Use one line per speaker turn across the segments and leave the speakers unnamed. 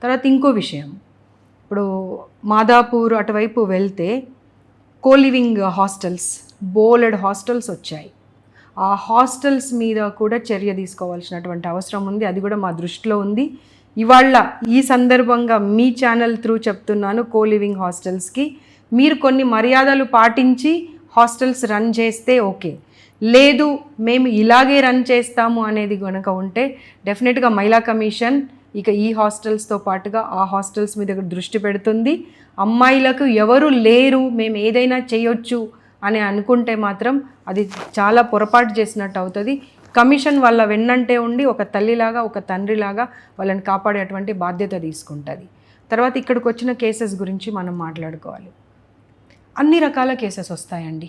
తర్వాత ఇంకో విషయం, ఇప్పుడు మాదాపూర్ అటువైపు వెళ్తే కోలివింగ్ హాస్టల్స్, బోలెడ్ హాస్టల్స్ వచ్చాయి. ఆ హాస్టల్స్ మీద కూడా చర్య తీసుకోవాల్సినటువంటి అవసరం ఉంది. అది కూడా మా దృష్టిలో ఉంది. ఇవాళ ఈ సందర్భంగా మీ ఛానల్ త్రూ చెప్తున్నాను, కోలివింగ్ హాస్టల్స్కి మీరు కొన్ని మర్యాదలు పాటించి హాస్టల్స్ రన్ చేస్తే ఓకే, లేదు మేము ఇలాగే రన్ చేస్తాము అనేది కనుక ఉంటే డెఫినెట్గా మహిళా కమిషన్ ఇక ఈ హాస్టల్స్తో పాటుగా ఆ హాస్టల్స్ మీద దృష్టి పెడుతుంది. అమ్మాయిలకు ఎవరు లేరు, మేము ఏదైనా చేయొచ్చు అని అనుకుంటే మాత్రం అది చాలా పొరపాటు చేసినట్టు అవుతుంది. కమిషన్ వాళ్ళ వెన్నంటే ఉండి ఒక తల్లిలాగా ఒక తండ్రిలాగా వాళ్ళని కాపాడేటువంటి బాధ్యత తీసుకుంటుంది. తర్వాత ఇక్కడికి వచ్చిన కేసెస్ గురించి మనం మాట్లాడుకోవాలి. అన్ని రకాల కేసెస్ వస్తాయండి.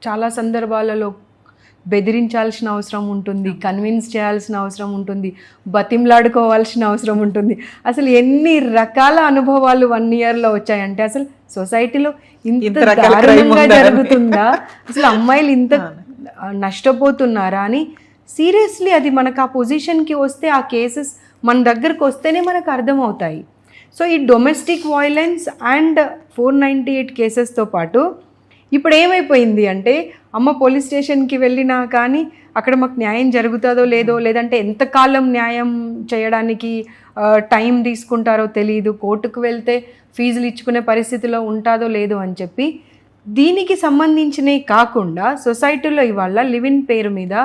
చాలా సందర్భాలలో బెదిరించాల్సిన అవసరం ఉంటుంది, కన్విన్స్ చేయాల్సిన అవసరం ఉంటుంది, బతిమలాడుకోవాల్సిన అవసరం ఉంటుంది. అసలు ఎన్ని రకాల అనుభవాలు 1 yearలో వచ్చాయంటే అసలు సొసైటీలో ఇంత దారుణంగా జరుగుతుందా, అసలు అమ్మాయిలు ఇంత నష్టపోతున్నారా అని సీరియస్లీ అది మనకు ఆ పొజిషన్కి వస్తే, ఆ కేసెస్ మన దగ్గరకు వస్తేనే మనకు అర్థమవుతాయి. సో ఈ డొమెస్టిక్ వైలెన్స్ అండ్ 498 కేసెస్తో పాటు ఇప్పుడు ఏమైపోయింది అంటే, అమ్మ పోలీస్ స్టేషన్కి వెళ్ళినా కానీ అక్కడ మాకు న్యాయం జరుగుతుందో లేదో, లేదంటే ఎంతకాలం న్యాయం చేయడానికి టైం తీసుకుంటారో తెలియదు, కోర్టుకు వెళ్తే ఫీజులు ఇచ్చుకునే పరిస్థితిలో ఉంటుందో లేదో అని చెప్పి, దీనికి సంబంధించినవి కాకుండా సొసైటీలో ఇవాళ లివిన్ పేరు మీద,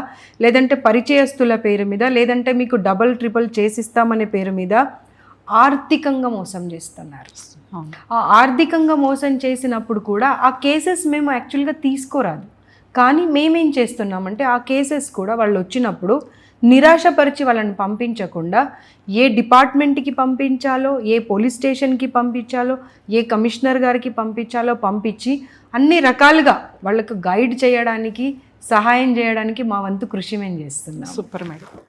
లేదంటే పరిచయస్తుల పేరు మీద, లేదంటే మీకు డబల్ ట్రిపుల్ చేసిస్తామనే పేరు మీద ఆర్థికంగా మోసం చేస్తున్నారు. ఆ ఆర్థికంగా మోసం చేసినప్పుడు కూడా ఆ కేసెస్ మేము యాక్చువల్గా తీసుకోరాదు, కానీ మేమేం చేస్తున్నామంటే ఆ కేసెస్ కూడా వాళ్ళు వచ్చినప్పుడు నిరాశపరిచి వాళ్ళని పంపించకుండా ఏ డిపార్ట్మెంట్కి పంపించాలో, ఏ పోలీస్ స్టేషన్కి పంపించాలో, ఏ కమిషనర్ గారికి పంపించాలో పంపించి అన్ని రకాలుగా వాళ్ళకు గైడ్ చేయడానికి, సహాయం చేయడానికి మా వంతు కృషి మేము చేస్తున్నాం.
Super madam.